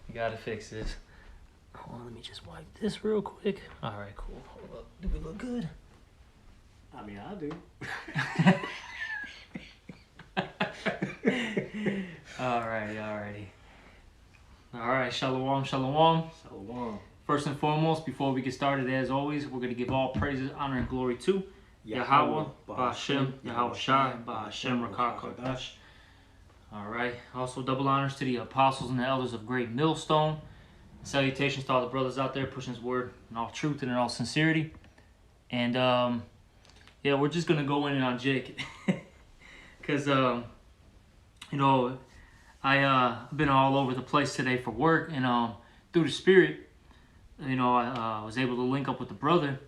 We gotta fix this. Hold on, let me just wipe this real quick. All right, cool. Hold up. Do we look good? I mean, I do. Alrighty. Alright, shalom. Shalom. First and foremost, before we get started, as always, we're going to give all praises, honor, and glory to Yahweh, Ba'ashem, Yahweh Shai, Ba'ashem, Rakah Kodash. Alright, also double honors to the apostles and the elders of Great Millstone. Salutations to all the brothers out there pushing his word in all truth and in all sincerity. And, yeah, we're just going to go in on Jake. Because, you know, I've been all over the place today for work, and through the Spirit, you know, I was able to link up with the brother,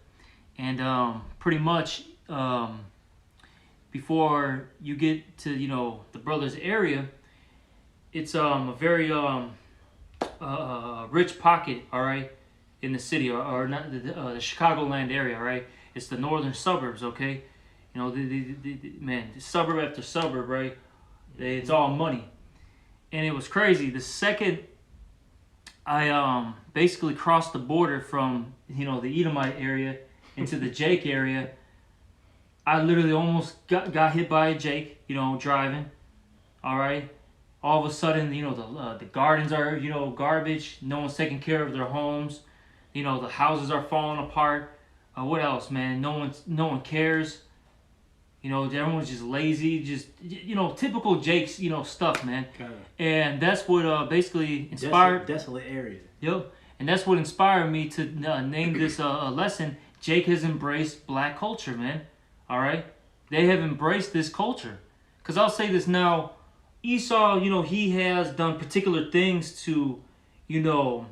and pretty much before you get to, you know, the brother's area, it's a very rich pocket, all right, in the city, or not the Chicagoland area, right? It's the northern suburbs, okay? You know, man, suburb after suburb, right? It's all money. And it was crazy. The second I basically crossed the border from, you know, the Edomite area into the Jake area, I literally almost got hit by a Jake, you know, driving. All right. All of a sudden, you know, the gardens are, you know, garbage. No one's taking care of their homes. You know, the houses are falling apart. What else, man? No one cares. You know, everyone's just lazy, just, you know, typical Jake's, you know, stuff, man. Kinda. And that's what basically inspired... Desolate area. Yep. And that's what inspired me to name this lesson, Jake has embraced black culture, man. All right? They have embraced this culture. Because I'll say this now, Esau, you know, he has done particular things to, you know,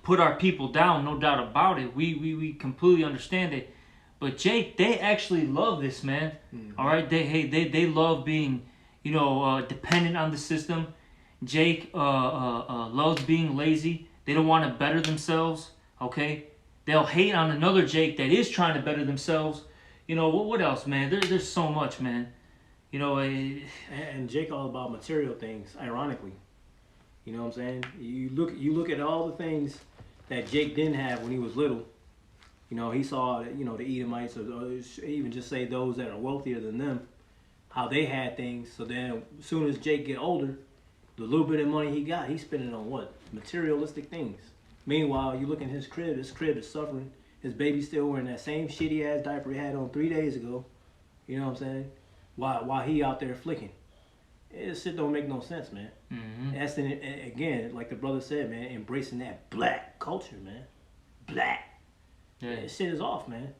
put our people down, no doubt about it. We completely understand it. But Jake, they actually love this, man. Mm-hmm. All right, they love being, you know, dependent on the system. Jake loves being lazy. They don't want to better themselves. Okay, they'll hate on another Jake that is trying to better themselves. You know what else, man? There's so much, man. You know, and Jake all about material things. Ironically, you know what I'm saying? You look at all the things that Jake didn't have when he was little. You know, he saw, you know, the Edomites, or even just say those that are wealthier than them, how they had things. So then, as soon as Jake get older, the little bit of money he got, he's spending on what? Materialistic things. Meanwhile, you look in his crib is suffering. His baby's still wearing that same shitty ass diaper he had on 3 days ago. You know what I'm saying? While he out there flicking. This shit don't make no sense, man. Mm-hmm. That's again, like the brother said, man, embracing that black culture, man. Black. Yeah, this shit is off, man.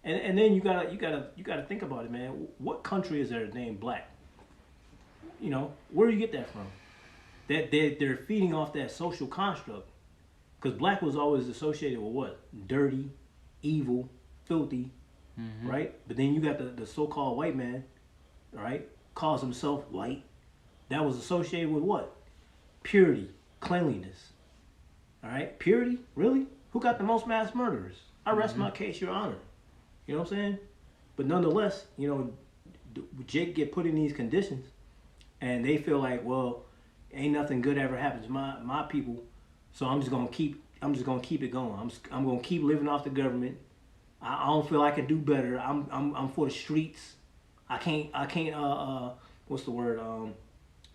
And then you gotta think about it, man. What country is there named black? You know, where do you get that from? That they're feeding off that social construct. Because black was always associated with what? Dirty, evil, filthy, mm-hmm. right? But then you got the so-called white man, right? Calls himself white. That was associated with what? Purity, cleanliness. All right? Purity? Really? Who got the most mass murderers? I rest mm-hmm. my case, Your Honor. You know what I'm saying? But nonetheless, you know, Jake get put in these conditions, and they feel like, well, ain't nothing good ever happens to my people, so I'm just gonna keep it going. I'm gonna keep living off the government. I don't feel I can do better. I'm for the streets. I can't. What's the word?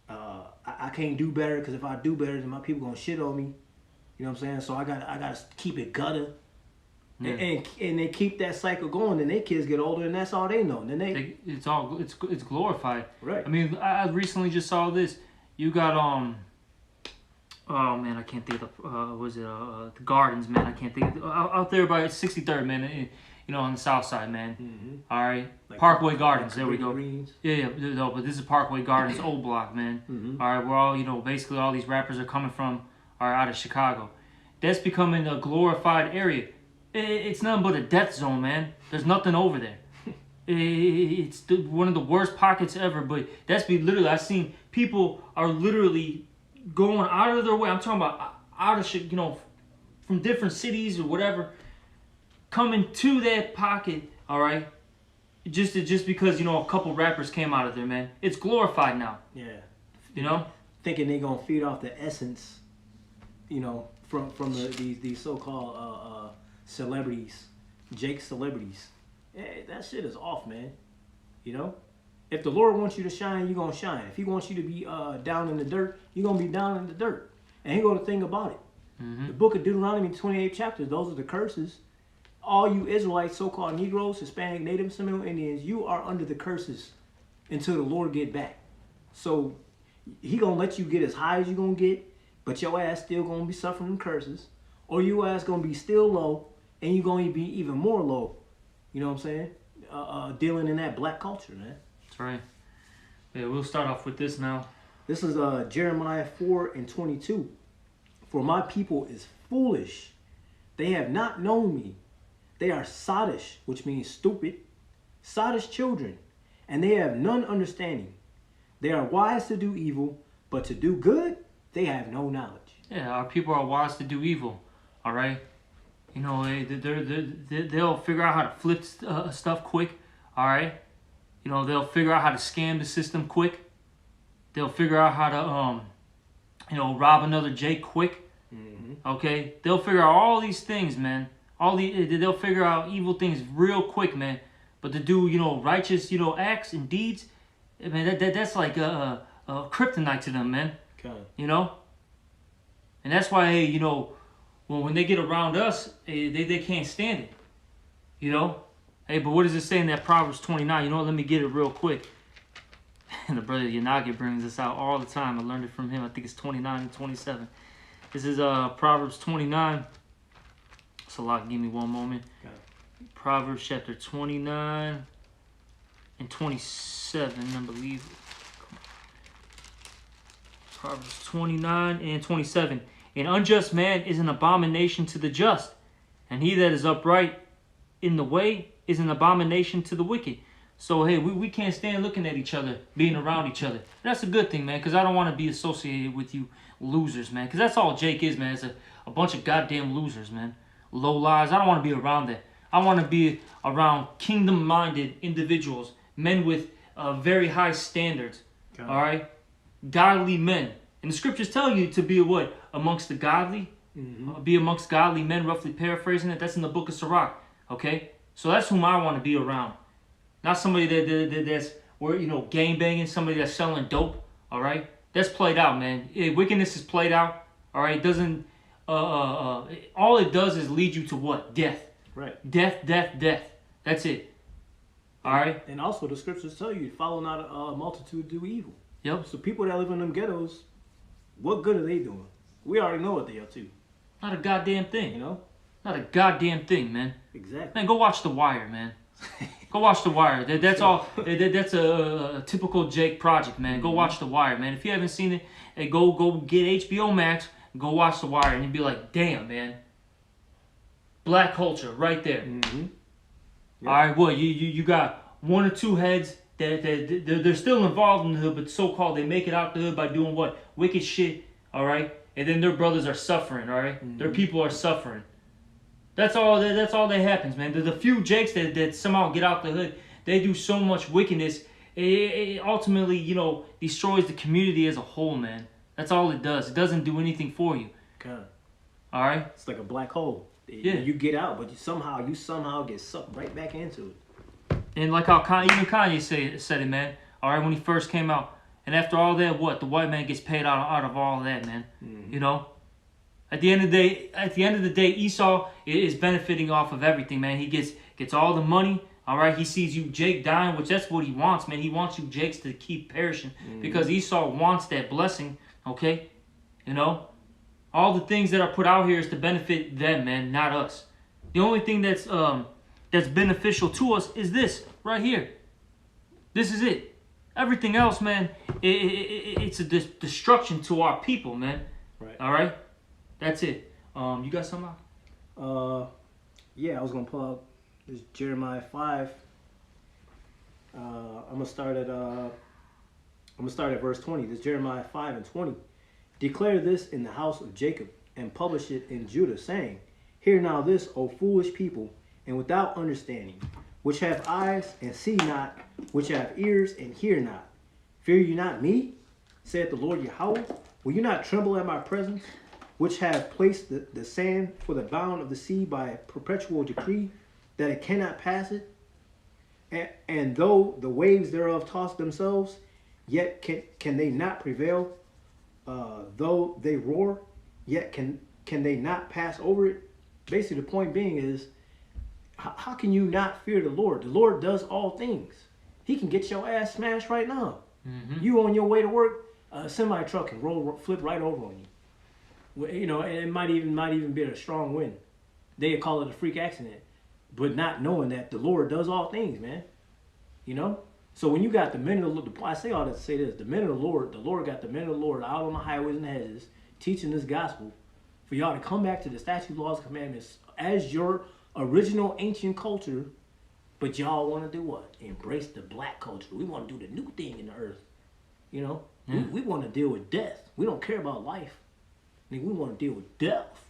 I can't do better, because if I do better, then my people gonna shit on me. You know what I'm saying? So I gotta keep it gutter. Yeah. And they keep that cycle going, and their kids get older, and that's all they know. And then it's glorified. Right. I mean, I recently just saw this. You got oh man, I can't think of the Gardens, man. I can't think of out there by 63rd, man. You know, on the south side, man. Mm-hmm. All right, like Parkway Gardens. There we go. Greens. Yeah. No, but this is Parkway Gardens, old block, man. Mm-hmm. All right, we're all, you know, basically all these rappers are coming from out of Chicago. That's becoming a glorified area. It's nothing but a death zone, man. There's nothing over there. It's one of the worst pockets ever. But literally, I've seen people are literally going out of their way. I'm talking about out of, you know, from different cities or whatever, coming to that pocket. All right, just because, you know, a couple rappers came out of there, man. It's glorified now. Yeah. You know, thinking they gonna feed off the essence you know, from these so-called celebrities, Jake celebrities. Hey, that shit is off, man. You know, if the Lord wants you to shine, you're gonna shine. If He wants you to be down in the dirt, you're gonna be down in the dirt. And He gonna think about it. Mm-hmm. The book of Deuteronomy, 28 chapters. Those are the curses. All you Israelites, so-called Negroes, Hispanic, Native, Seminole Indians, you are under the curses until the Lord get back. So He gonna let you get as high as you gonna get, but your ass still gonna be suffering curses, or your ass gonna be still low, and you gonna be even more low. You know what I'm saying? Dealing in that black culture, man. That's right. Yeah, we'll start off with this now. This is Jeremiah 4:22. For my people is foolish; they have not known me. They are sottish, which means stupid, sottish children, and they have none understanding. They are wise to do evil, but to do good, they have no knowledge. Yeah, our people are wise to do evil. All right. You know, they'll figure out how to flip stuff quick. All right. You know, they'll figure out how to scam the system quick. They'll figure out how to, rob another Jake quick. Mm-hmm. Okay. They'll figure out all these things, man. They'll figure out evil things real quick, man. But to do, righteous, acts and deeds, man, that's like a kryptonite to them, man. Okay. You know? And that's why, hey, when they get around us, they can't stand it. You know? Hey, but what does it say in that Proverbs 29? Let me get it real quick. And the brother Yanagi brings this out all the time. I learned it from him. I think it's 29 and 27. This is Proverbs 29. So, give me one moment. Okay. Proverbs chapter 29 and 27, I believe. Proverbs 29 and 27. An unjust man is an abomination to the just, and he that is upright in the way is an abomination to the wicked. So, hey, we can't stand looking at each other, being around each other. That's a good thing, man, because I don't want to be associated with you losers, man, because that's all Jake is, man. It's a bunch of goddamn losers, man. Low lives. I don't want to be around that. I want to be around kingdom-minded individuals, men with very high standards, all right? Godly men. And the scriptures tell you to be what? Amongst the godly? Mm-hmm. Be amongst godly men, roughly paraphrasing it. That's in the book of Sirach, okay? So that's whom I want to be around. Not somebody that's, gang banging, somebody that's selling dope, all right? That's played out, man. Wickedness is played out, all right? It doesn't, all it does is lead you to what? Death. Right. Death. That's it. All right? And also the scriptures tell you, follow not a multitude do evil. Yep. So people that live in them ghettos, what good are they doing? We already know what they are too. Not a goddamn thing. You know? Not a goddamn thing, man. Exactly. Man, go watch The Wire, man. Go watch The Wire. That's all. That's a typical Jake project, man. Go watch The Wire, man. If you haven't seen it, hey, go get HBO Max. Go watch The Wire, and you'll be like, damn, man. Black culture right there. Mm-hmm. Yep. All right, what you got one or two heads that they're still involved in the hood, but so-called they make it out the hood by doing what? Wicked shit, all right? And then their brothers are suffering, all right? Mm-hmm. Their people are suffering. That's all that happens, man. The few Jakes that somehow get out the hood, they do so much wickedness, it ultimately, destroys the community as a whole, man. That's all it does. It doesn't do anything for you. Okay. All right? It's like a black hole. Yeah. You get out, but you somehow get sucked right back into it. And like how even Kanye said it, man. All right, when he first came out. And after all that, what? The white man gets paid out of all of that, man. Mm-hmm. At the end of the day, Esau is benefiting off of everything, man. He gets all the money. All right, he sees you Jake dying, which that's what he wants, man. He wants you Jakes to keep perishing because Esau wants that blessing. Okay, all the things that are put out here is to benefit them, man, not us. The only thing that's beneficial to us is this right here. This is it. Everything else, man, it's a destruction to our people, man. Right. All right, that's it. You got something? Yeah, I was gonna pull out this Jeremiah 5. I'm gonna start at verse 20. This Jeremiah 5 and 20. Declare this in the house of Jacob, and publish it in Judah, saying, Hear now this, O foolish people, and without understanding, which have eyes and see not, which have ears and hear not. Fear you not me, saith the Lord Yahweh? Will you not tremble at my presence? which have placed the sand for the bound of the sea by perpetual decree, that it cannot pass it? And though the waves thereof toss themselves, yet can they not prevail? Though they roar, yet can they not pass over it? Basically, the point being is, how can you not fear the Lord? The Lord does all things. He can get your ass smashed right now. Mm-hmm. You on your way to work, a semi truck can flip right over on you. You know, and it might even be a strong wind. They call it a freak accident, but not knowing that the Lord does all things, man. You know. So when you got the men of the Lord, I say all that to say this: the men of the Lord got the men of the Lord out on the highways and hedges teaching this gospel for y'all to come back to the statutes, laws, and commandments as your original ancient culture, but y'all want to do what? Embrace the black culture. We want to do the new thing in the earth. You know, we want to deal with death. We don't care about life. We want to deal with death.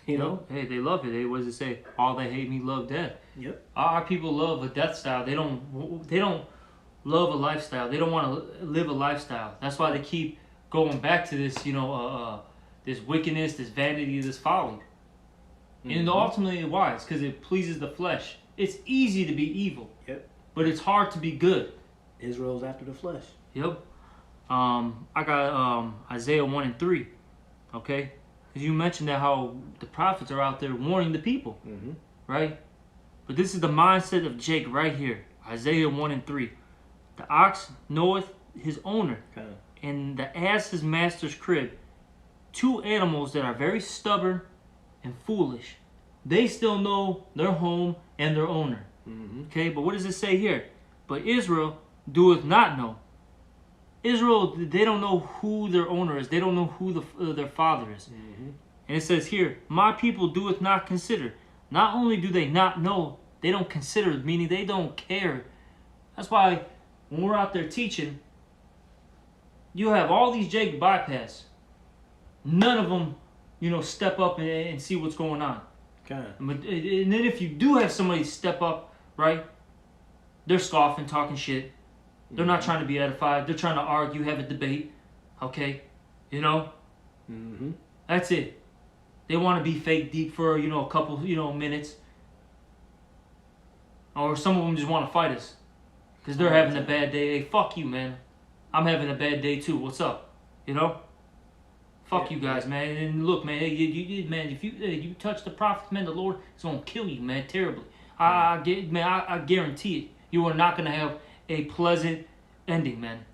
You know? Hey, they love it. What does it say? All that hate me love death. Yep. Our people love a death style. They don't love a lifestyle. They don't want to live a lifestyle. That's why they keep going back to this, this wickedness, this vanity, this folly. And ultimately, why? It's because it pleases the flesh. It's easy to be evil. Yep. But it's hard to be good. Israel's after the flesh. Yep. I got Isaiah 1 and 3. Okay? Because you mentioned that how the prophets are out there warning the people. Mm-hmm. Right? But this is the mindset of Jake right here. Isaiah 1 and 3. The ox knoweth his owner, and the ass his master's crib. Two animals that are very stubborn and foolish. They still know their home and their owner. Mm-hmm. Okay, but what does it say here? But Israel doeth not know. Israel, they don't know who their owner is. They don't know who their father is. Mm-hmm. And it says here, my people doeth not consider. Not only do they not know, they don't consider, meaning they don't care. That's why when we're out there teaching, you have all these Jake bypass. None of them, step up and see what's going on. Okay. And then if you do have somebody step up, right, they're scoffing, talking shit. They're not trying to be edified. They're trying to argue, have a debate. Okay? Mm-hmm. That's it. They want to be fake deep for, a couple, minutes. Or some of them just want to fight us. Because they're having a bad day. Hey, fuck you, man. I'm having a bad day too. What's up? Fuck you guys, man. And look, man, man, if you touch the prophets, man, the Lord is going to kill you, man, terribly. I guarantee it. You are not going to have a pleasant ending, man.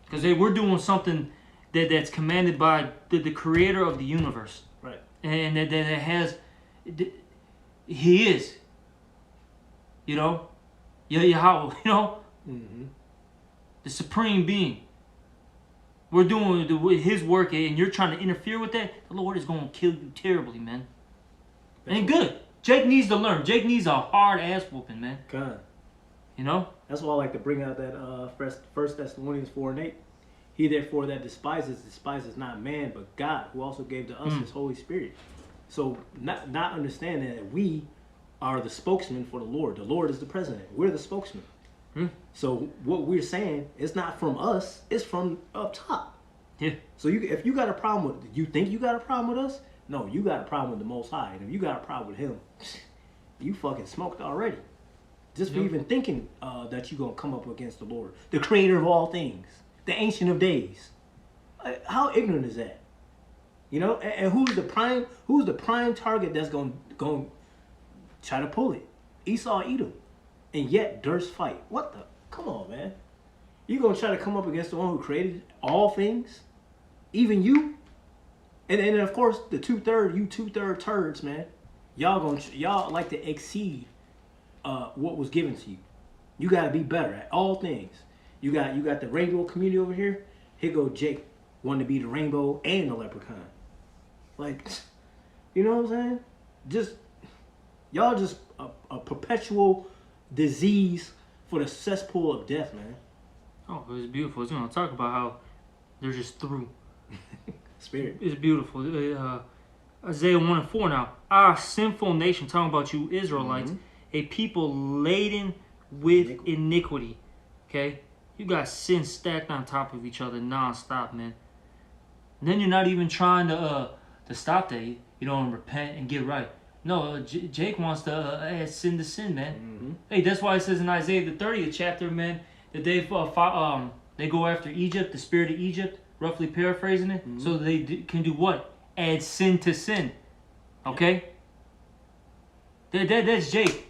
Because we're doing something that's commanded by the creator of the universe. Right. And that has... He is. Yahweh, Mm-hmm. the supreme being. We're doing his work, and you're trying to interfere with that, the Lord is going to kill you terribly, man. Ain't good. Jake needs to learn. Jake needs a hard ass whooping, man. God. That's why I like to bring out that 1 Thessalonians 4 and 8. He therefore that despises not man, but God, who also gave to us his Holy Spirit. So not understanding that we are the spokesman for the Lord. The Lord is the president. We're the spokesman. So what we're saying is not from us, it's from up top. Yeah. So if you got a problem with, you think you got a problem with us? No, you got a problem with the Most High. And if you got a problem with him, you fucking smoked already. Just for even thinking that you're going to come up against the Lord, the creator of all things, the ancient of days. How ignorant is that? And who's the prime target that's going to try to pull it? Esau, Edom. And yet, durst fight. What the? Come on, man. You gonna try to come up against the one who created all things? Even you? And of course, the two-third turds, man. Y'all like to exceed what was given to you. You gotta be better at all things. You got the rainbow community over here. Here go Jake, wanting to be the rainbow and the leprechaun. Like, you know what I'm saying? Y'all just a perpetual disease for the cesspool of death, man. Oh, it was beautiful. It's going to talk about how they're just through. Spirit. It's beautiful. Isaiah 1 and 4 now. Our sinful nation, talking about you Israelites, a people laden with iniquity. Okay? You got sin stacked on top of each other non-stop, man. And then you're not even trying to stop that. You don't repent and get right. No, Jake wants to add sin to sin, man. Mm-hmm. Hey, that's why it says in Isaiah the 30th chapter, man, that they go after Egypt, the spirit of Egypt, roughly paraphrasing it, so that they can do what? Add sin to sin. Okay? That's Jake.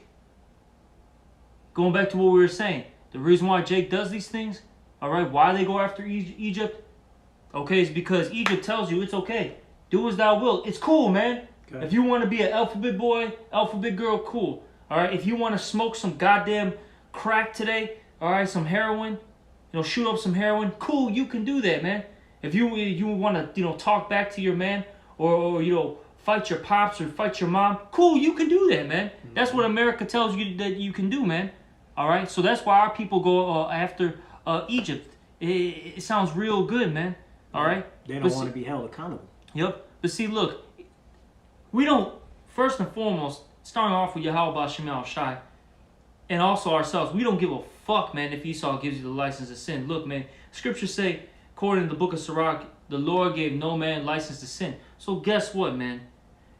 Going back to what we were saying, the reason why Jake does these things, all right, why they go after Egypt, okay, is because Egypt tells you it's okay. Do as thou wilt. It's cool, man. Okay. If you want to be an alphabet boy, alphabet girl, cool. All right, if you want to smoke some goddamn crack today, all right, some heroin, shoot up some heroin, cool, you can do that, man. If you want to, talk back to your man, or fight your pops or fight your mom, cool, you can do that, man. Mm-hmm. That's what America tells you that you can do, man. All right, so that's why our people go after Egypt. It sounds real good, man. All right, they don't want to be held accountable. Yep, but see, look, we don't. First and foremost, starting off with Yahweh Shemal Shai, and also ourselves, we don't give a fuck, man, if Esau gives you the license to sin. Look, man, scriptures say, according to the book of Sirach, the Lord gave no man license to sin. So guess what, man?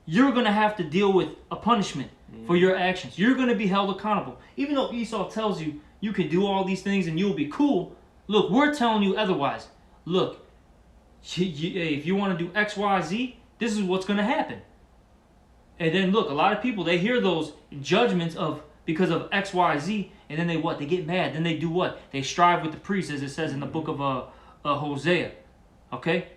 You're going to have to deal with a punishment for your actions. You're going to be held accountable. Even though Esau tells you you can do all these things and you'll be cool, look, we're telling you otherwise. Look, if you want to do X, Y, Z, this is what's going to happen. And then look, a lot of people, they hear those judgments because of X, Y, Z, and then they get mad. Then they do what? They strive with the priests, as it says in the book of Hosea. Okay?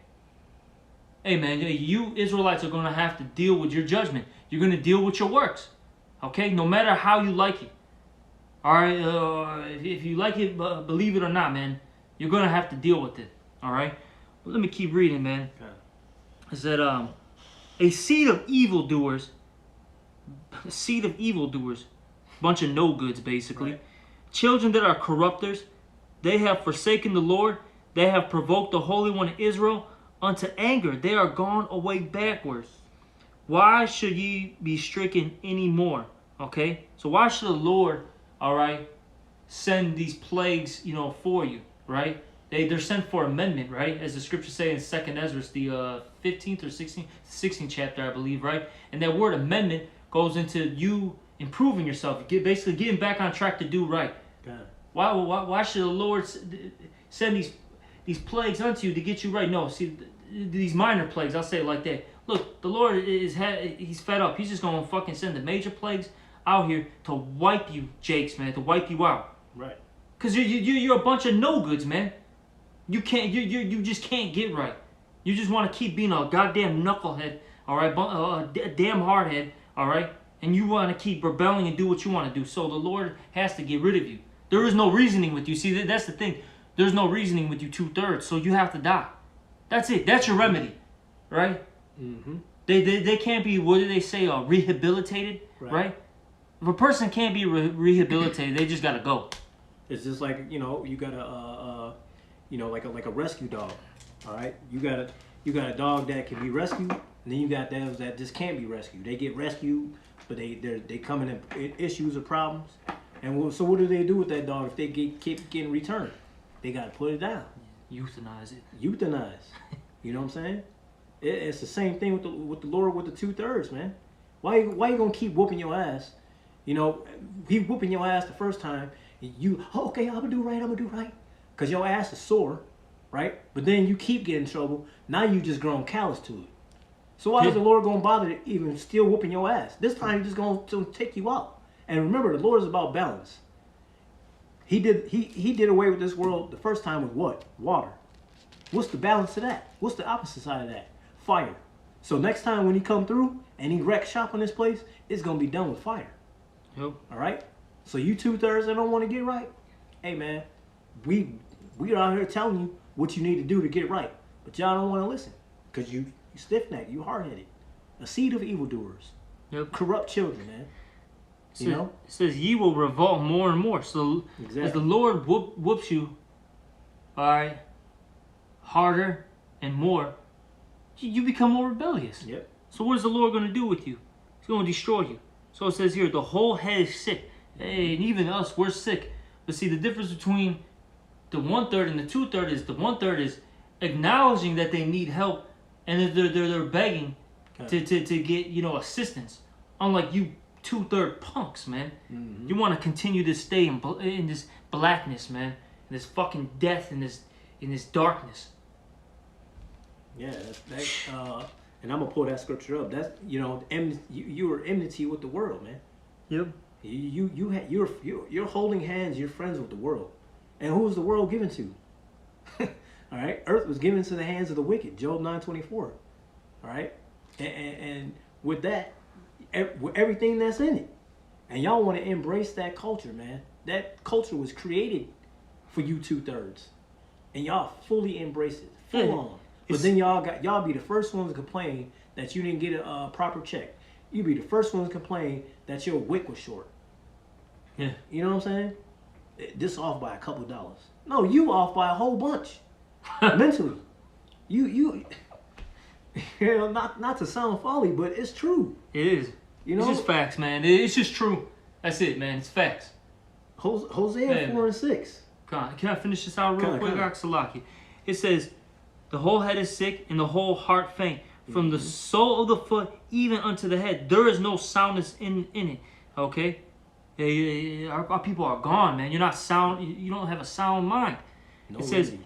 Hey, man, you Israelites are going to have to deal with your judgment. You're going to deal with your works. Okay? No matter how you like it. All right? If you like it, believe it or not, man, you're going to have to deal with it. All right? Well, let me keep reading, man. Okay. It said, a seed of evildoers, bunch of no-goods, basically. Right. Children that are corrupters, they have forsaken the Lord. They have provoked the Holy One of Israel unto anger. They are gone away backwards. Why should ye be stricken any more? Okay? So why should the Lord, all right, send these plagues, for you, right? They're sent for amendment, right? As the scriptures say in 2nd Ezra, the 15th or 16th chapter, I believe, right? And that word amendment goes into you improving yourself, basically getting back on track to do right. God. Why should the Lord send these plagues unto you to get you right? No, see, these minor plagues, I'll say it like that. Look, the Lord he's fed up. He's just going to fucking send the major plagues out here to wipe you, Jakes, man, to wipe you out. Right. Because you're a bunch of no-goods, man. You just can't get right. You just want to keep being a goddamn knucklehead, all right, a damn hardhead, all right, and you want to keep rebelling and do what you want to do. So the Lord has to get rid of you. There is no reasoning with you. See, that's the thing. There's no reasoning with you 2/3, so you have to die. That's it. That's your remedy, right? Mm-hmm. They can't be, what do they say, rehabilitated, right? If a person can't be rehabilitated, they just got to go. It's just like, you got a like a rescue dog, all right? You got a dog that can be rescued, and then you got those that just can't be rescued. They get rescued, but they come in issues or problems. And so what do they do with that dog if they keep getting returned? They got to put it down. Euthanize it. Euthanize. You know what I'm saying? It's the same thing with the Lord with the 2/3, man. Why you gonna keep whooping your ass? He whooping your ass the first time. Okay, I'm gonna do right. Because your ass is sore, right? But then you keep getting in trouble. Now you just grown callous to it. So why is the Lord going to bother to even still whooping your ass? This time he's just going to take you out. And remember, the Lord is about balance. He did away with this world the first time with what? Water. What's the balance of that? What's the opposite side of that? Fire. So next time when he come through and he wreck shop in this place, it's going to be done with fire. Yep. All right? So you 2/3 that don't want to get right, hey, man. We are out here telling you what you need to do to get right. But y'all don't want to listen. Because you stiff-necked, you hard-headed. A seed of evildoers. Yep. Corrupt children, man. It says, ye will revolt more and more. So as the Lord whoops you, all right, harder and more, you become more rebellious. Yep. So what is the Lord going to do with you? He's going to destroy you. So it says here, the whole head is sick. Hey, and even us, we're sick. But see, the difference between the 1/3 and the 2/3 is the 1/3 is acknowledging that they need help and they're begging Okay. to get, you know, assistance. Unlike you 2/3 punks, man. Mm-hmm. You want to continue to stay in this blackness, man, in this fucking death, in this darkness. Yeah, and I'm gonna pull that scripture up. That's you were enmity with the world, man. Yep. You're holding hands. You're friends with the world, and who was the world given to? All right, earth was given to the hands of the wicked. Job 9:24. All right, and with that, with everything that's in it, and y'all want to embrace that culture, man. That culture was created for you 2/3, and y'all fully embrace it, full on. But then y'all be the first ones to complain that you didn't get a proper check. You be the first ones to complain that your wick was short. Yeah. You know what I'm saying? This off by a couple dollars. No, you off by a whole bunch. Mentally. You know, not to sound folly, but it's true. It is. You know? It's just facts, man. It's just true. That's it, man. It's facts. Hosea Man. 4:6. Can I finish this out real Come on, quick, come on. Aksalaki? It says, the whole head is sick and the whole heart faint. From the sole of the foot even unto the head, there is no soundness in it. Okay? Our people are gone, man. You're not sound. You don't have a sound mind. No It says, reason.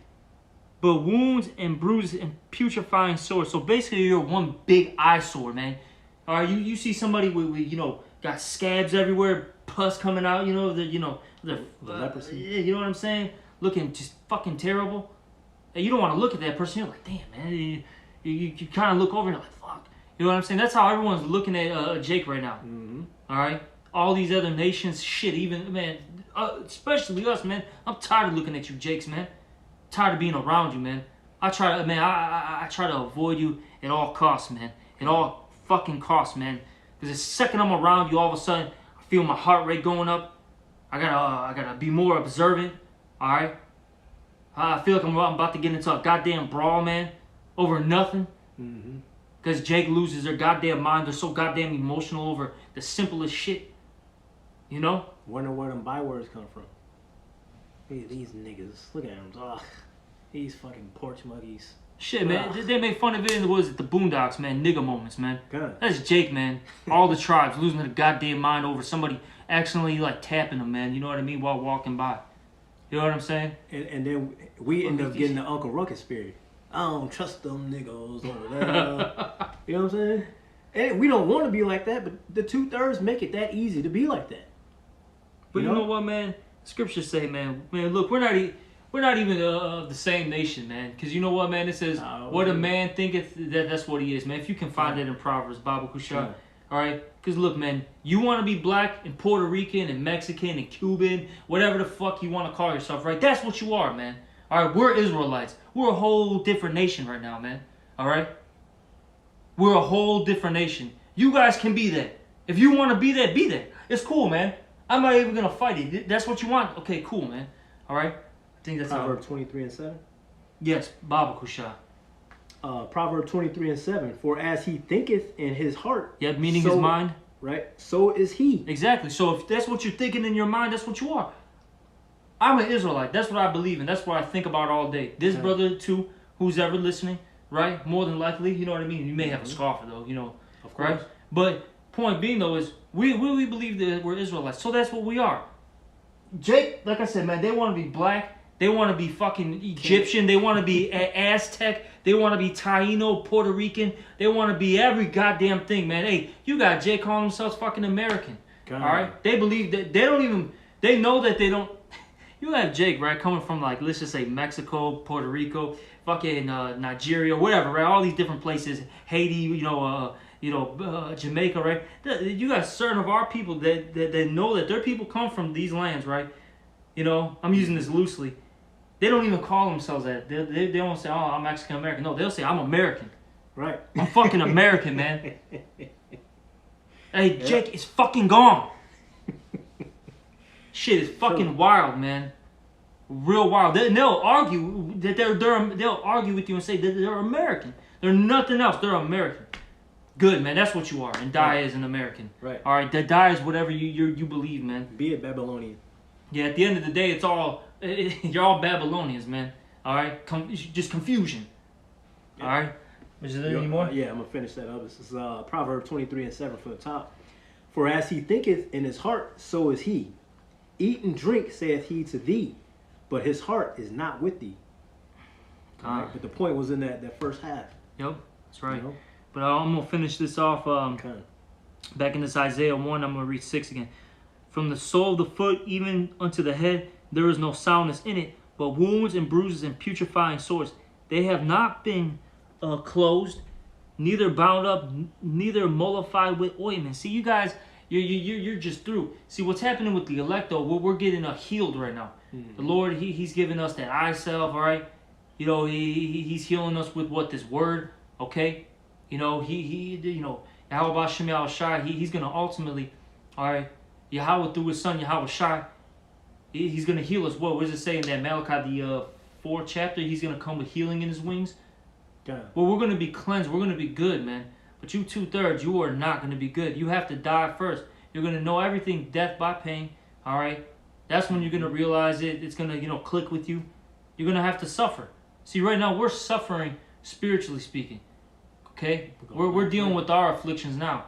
but wounds and bruises and putrefying sores. So basically, you're one big eyesore, man. All right, you see somebody with got scabs everywhere, pus coming out. The leprosy. You know what I'm saying? Looking just fucking terrible. And you don't want to look at that person. You're like, damn, man. You kind of look over and you're like, fuck. You know what I'm saying? That's how everyone's looking at Jake right now. Mm-hmm. All right. All these other nations, shit, even, man, especially us, man. I'm tired of looking at you, Jakes, man. Tired of being around you, man. I try to avoid you at all costs, man. At all fucking costs, man. Because the second I'm around you, all of a sudden, I feel my heart rate going up. I gotta be more observant. All right. I feel like I'm about to get into a goddamn brawl, man, over nothing. Mm-hmm. Because Jake loses their goddamn mind. They're so goddamn emotional over the simplest shit. You know? Wonder where them bywords come from. These niggas. Look at them. Ugh. These fucking porch muggies. Shit, man. Ugh. They made fun of it in the Boondocks, man. Nigga moments, man. God. That's Jake, man. All the tribes losing their goddamn mind over somebody accidentally tapping them, man. You know what I mean? While walking by. You know what I'm saying? And then we end up getting the Uncle Ruckus spirit. I don't trust them niggas over there. You know what I'm saying? And we don't want to be like that, but the 2/3 make it that easy to be like that. But you know what, man? Scriptures say, man, look, we're not even the same nation, man. Because you know what, man? It says, what a man thinketh, that's what he is, man. If you can find that in Proverbs, Bible Kusha. Sure. All right? Because look, man, you want to be black and Puerto Rican and Mexican and Cuban, whatever the fuck you want to call yourself, right? That's what you are, man. All right? We're Israelites. We're a whole different nation right now, man. All right? We're a whole different nation. You guys can be that. If you want to be that, be that. It's cool, man. I'm not even going to fight it. That's what you want? Okay, cool, man. All right? I think that's Proverbs 23:7. Yes, Bible Kusha. Proverbs 23:7. For as he thinketh in his heart. Yeah, meaning so, his mind. Right? So is he. Exactly. So if that's what you're thinking in your mind, that's what you are. I'm an Israelite. That's what I believe in. That's what I think about all day. This brother, too, who's ever listening, right? More than likely, you know what I mean? You may have a scoffer, though, you know. Of course. Right? But point being, though, is we believe that we're Israelites. So that's what we are. Jake, like I said, man, they want to be black. They want to be fucking Egyptian. They want to be Aztec. They want to be Taino, Puerto Rican. They want to be every goddamn thing, man. Hey, you got Jake calling themselves fucking American. God. All right? They believe that they know that they don't. You have Jake, right, coming from, let's just say Mexico, Puerto Rico, fucking Nigeria, whatever, right? All these different places, Haiti, Jamaica, right? You got certain of our people that know that their people come from these lands, right? You know, I'm using this loosely. They don't even call themselves that. They don't say, oh, I'm Mexican American. No, they'll say, I'm American. Right. I'm fucking American, man. Hey, Jake is fucking gone. Shit is fucking wild, man. Real wild. They'll argue that they'll argue with you and say that they're American. They're nothing else. They're American. Good, man. That's what you are. And die as an American. Right. All right. That die is whatever you believe, man. Be it Babylonian. Yeah. At the end of the day, it's all you're all Babylonians, man. All right. Just confusion. Yeah. All right. Is there any more? Yeah, I'm gonna finish that up. This is Proverbs 23:7 for the top. For as he thinketh in his heart, so is he. Eat and drink, saith he to thee, but his heart is not with thee. Right? But the point was in that first half. Yep, that's right. You know? But I'm gonna finish this off. Okay. Back in this Isaiah 1, I'm gonna read 6 again. From the sole of the foot even unto the head, there is no soundness in it, but wounds and bruises and putrefying sores. They have not been closed, neither bound up, neither mollified with ointment. See, you guys, you're just through. See, what's happening with the elect, though, we're getting healed right now. The Lord, He's giving us that eye salve, all right? You know, He's healing us with what, this word, okay? You know, Yahweh Shem Yahweh Shai, He's going to ultimately, all right, Yahweh through His Son, Yahweh Shai, He's going to heal us. What does it say in that Malachi, the 4th chapter? He's going to come with healing in His wings. Yeah. Well, we're going to be cleansed. We're going to be good, man. But you 2/3, you are not going to be good. You have to die first. You're going to know everything, death by pain, all right? That's when you're going to realize it. It's going to, click with you. You're going to have to suffer. See, right now, we're suffering, spiritually speaking. Okay? We're dealing with our afflictions now.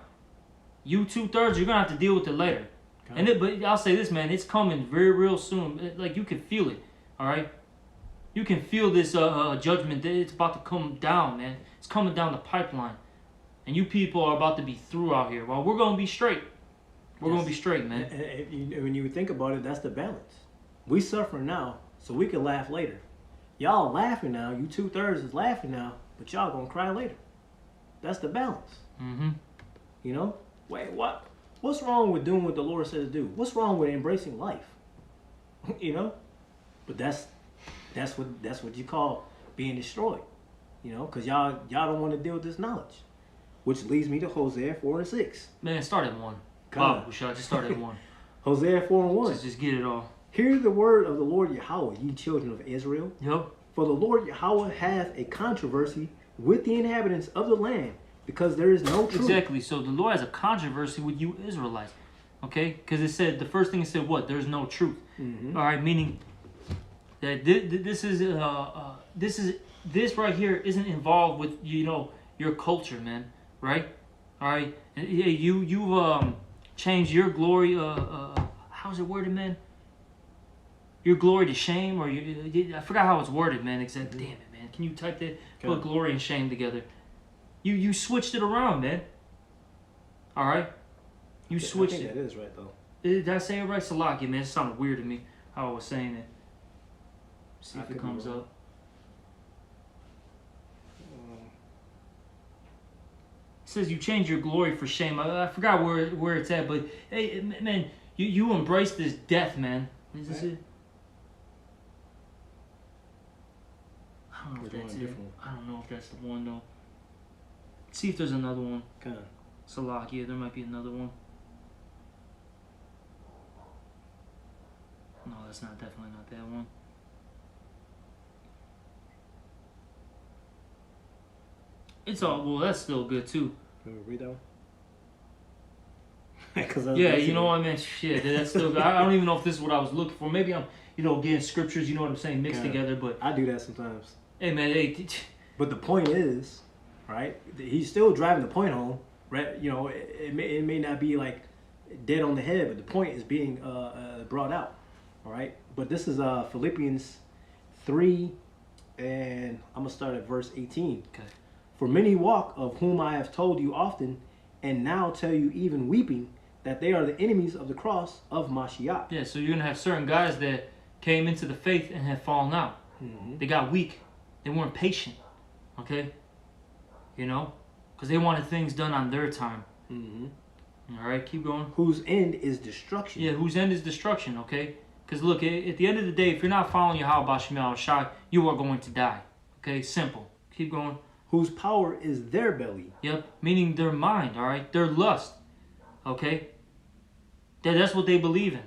You 2/3, you're going to have to deal with it later. Okay. But I'll say this, man. It's coming very real soon. Like, you can feel it. All right? You can feel this judgment. It's about to come down, man. It's coming down the pipeline. And you people are about to be through out here. Well, we're going to be straight. We're going to be straight, man. And when you think about it, that's the balance. We suffer now, so we can laugh later. Y'all laughing now. You 2/3 is laughing now, but y'all going to cry later. That's the balance. Mm-hmm. You know? Wait, what? What's wrong with doing what the Lord says do? What's wrong with embracing life? You know? But that's what you call being destroyed. You know? Because y'all don't want to deal with this knowledge. Which leads me to Hosea 4:6. Man, start at 1. Wow, we should just start at 1. Hosea 4:1. Just get it all. Hear the word of the Lord Yahweh, ye children of Israel. Yep. For the Lord Yahweh hath a controversy with the inhabitants of the land, because there is no truth. Exactly. So the Lord has a controversy with you Israelites. Okay? Because it said, the first thing it said, what? There's no truth. Mm-hmm. All right, meaning that this right here isn't involved with, your culture, man. Right? All right? And you've changed your glory, how's it worded, man? Your glory to shame, or I forgot how it's worded, man. Exactly. Damn it, man. Can you type that? Put glory and shame together. You switched it around, man. All right. You switched it. That is right though. Did I say it right? Salaki, man. It sounded weird to me how I was saying it. See if it comes up. It says you change your glory for shame. I forgot where it's at, but hey, man, you embrace this death, man. Is this it? I don't know if that's it. I don't know if that's the one though. See if there's another one. Okay. Salakia, there might be another one. No, that's definitely not that one. It's all, well, that's still good too. Can we read that one? Yeah, you know what I mean? Shit, that's still good. I don't even know if this is what I was looking for. Maybe I'm, getting scriptures, you know what I'm saying, mixed together, but... I do that sometimes. Hey, man, But the point is, right, he's still driving the point home, right? It may not be like dead on the head, but the point is being brought out, all right? But this is Philippians 3, and I'm going to start at verse 18. Okay. For many walk, of whom I have told you often, and now tell you even weeping, that they are the enemies of the cross of Mashiach. Yeah, so you're going to have certain guys that came into the faith and have fallen out. Mm-hmm. They got weak. They weren't patient. Okay? Because they wanted things done on their time. Mm-hmm. All right, keep going. Whose end is destruction. Yeah, whose end is destruction, okay? Because look, at the end of the day, if you're not following Yahweh Shem Yahweh Shai, you are going to die. Okay, simple. Keep going. Whose power is their belly. Yep, meaning their mind, all right? Their lust, okay? That's what they believe in.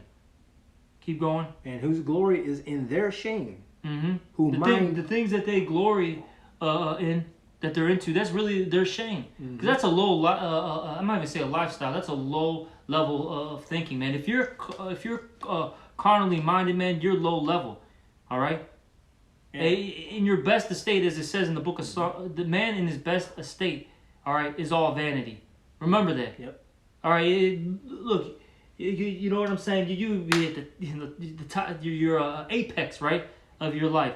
Keep going. And whose glory is in their shame. Mm-hmm. The things that they glory in, that they're into, that's really their shame. Because that's a low, I'm not even say a lifestyle, that's a low level of thinking, man. If you're carnally minded, man, you're low level, all right? Yeah. In your best estate, as it says in the book of Psalm, the man in his best estate, all right, is all vanity. Remember that. Yep. All right, look, you know what I'm saying. You be at the top, your apex, right, of your life.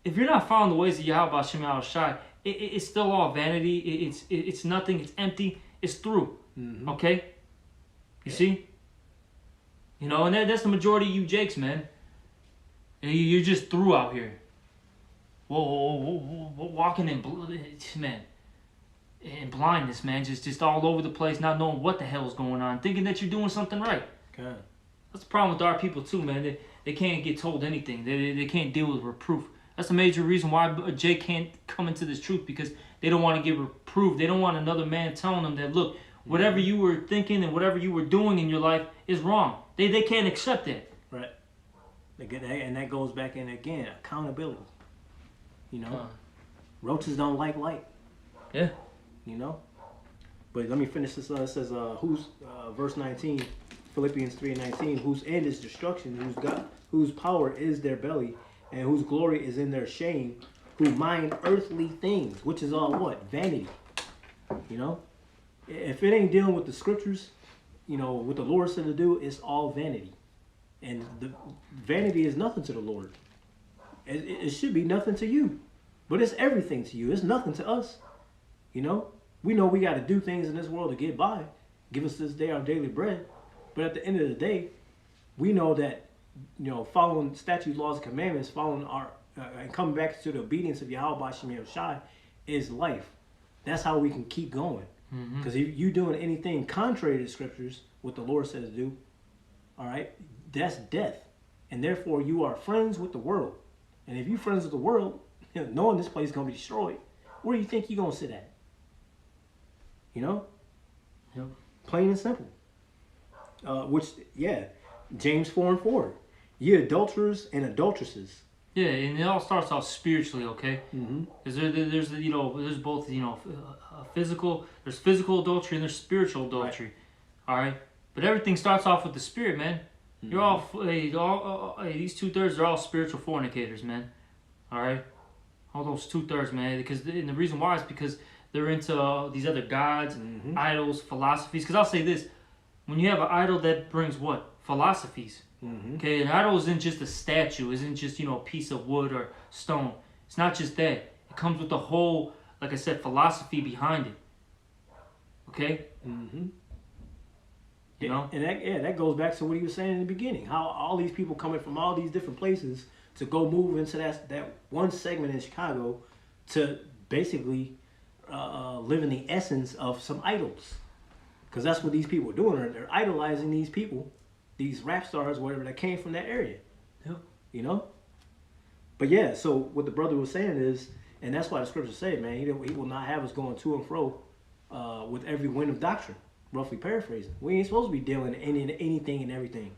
If you're not following the ways of Yahweh Shem Shai, it's still all vanity. It's nothing. It's empty. It's through. Mm-hmm. Okay. You see. You know, and that's the majority of you Jakes, man. You're just through out here. Whoa, walking in man, in blindness, man, just all over the place, not knowing what the hell is going on, thinking that you're doing something right. Okay. That's the problem with our people too, man. They can't get told anything. They can't deal with reproof. That's the major reason why Jay can't come into this truth, because they don't want to get reproof. They don't want another man telling them that, look, whatever you were thinking and whatever you were doing in your life is wrong. They can't accept it. Right. And that goes back in again, accountability. You know, roaches don't like light. Yeah. You know, but let me finish this. It says, verse 19, Philippians 3:19, whose end is destruction, whose power is their belly, and whose glory is in their shame, who mind earthly things, which is all what? Vanity. You know, if it ain't dealing with the scriptures, you know, what the Lord said to do, it's all vanity, and the vanity is nothing to the Lord. It should be nothing to you, but it's everything to you. It's nothing to us. You know, we know we got to do things in this world to get by. Give us this day our daily bread. But at the end of the day, we know that, you know, following statutes, laws, and commandments, following and coming back to the obedience of Yahweh Shem Shai is life. That's how we can keep going. Because if you doing anything contrary to the scriptures, what the Lord says to do, all right, that's death. And therefore, you are friends with the world. And if you're friends with the world, knowing this place is going to be destroyed, where do you think you're going to sit at? You know? Yep. Plain and simple. James 4:4. Ye adulterers and adulteresses. Yeah, and it all starts off spiritually, okay? Mm-hmm. Because there's both, there's physical adultery and there's spiritual adultery, right. All right? But everything starts off with the spirit, man. Mm-hmm. You're all these 2/3 are all spiritual fornicators, man. All right? All those 2/3, man. And the reason why is because they're into these other gods, idols, philosophies. Because I'll say this, when you have an idol, that brings what? Philosophies. Mm-hmm. Okay, an idol isn't just a statue, isn't just, a piece of wood or stone. It's not just that. It comes with the whole, like I said, philosophy behind it. Okay? Mm-hmm. You know? And that goes back to what he was saying in the beginning. How all these people coming from all these different places to go move into that one segment in Chicago to basically live in the essence of some idols. Because that's what these people are doing. They're idolizing these people, these rap stars, whatever, that came from that area. Yep. You know? But yeah, so what the brother was saying is, and that's why the scriptures say, man, he will not have us going to and fro with every wind of doctrine. Roughly paraphrasing. We ain't supposed to be dealing in anything and everything.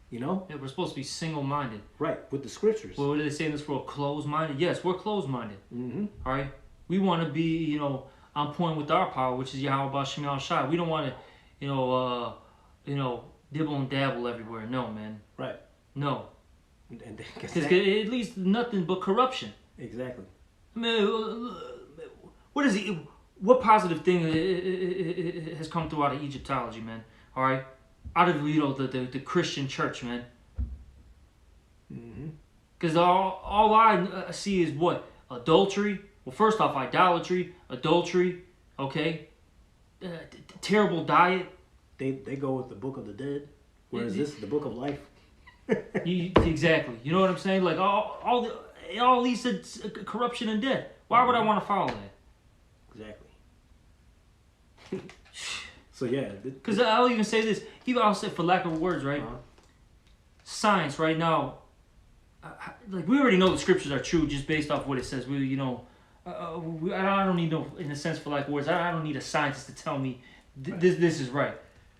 You know? Yeah, we're supposed to be single-minded. Right, with the scriptures. Well, what do they say in this world? Closed-minded? Yes, we're closed-minded. Mm-hmm. All right? We want to be, on point with our power, which is Yahweh Shem Shai. We don't want to, dibble and dabble everywhere. No, man. Right. No. Because it leads to nothing but corruption. Exactly. I mean, what positive thing has come through out of Egyptology, man? All right? Out of, the Christian church, man. Because all I see is what? Adultery. Well, first off, idolatry, adultery, okay? Terrible diet. They go with the book of the dead, whereas this is the book of life. Exactly. You know what I'm saying? Like, it all leads to corruption and death. Why would I want to follow that? Exactly. So, yeah. Because I'll even say this, I'll say, for lack of words, right? Science right now, like, we already know the scriptures are true just based off what it says. I don't need in a sense, for lack of words, I don't need a scientist to tell me this is right.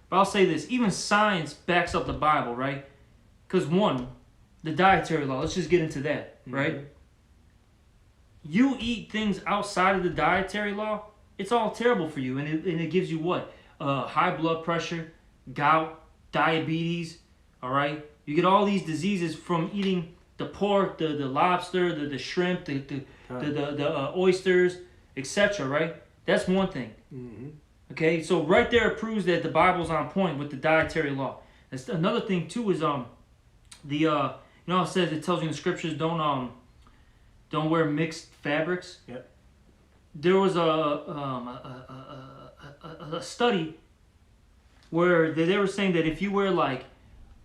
But I'll say this, even science backs up the Bible, right? Because one, the dietary law, let's just get into that, right? You eat things outside of the dietary law, it's all terrible for you. And it gives you what? High blood pressure, gout, diabetes, all right? You get all these diseases from eating the pork, the lobster, the shrimp, the oysters, etc. Right? That's one thing. Mm-hmm. Okay, so right there it proves that the Bible's on point with the dietary law. That's another thing too is the you know, it tells you in the scriptures don't wear mixed fabrics. Yep. There was a study where they were saying that if you wear like,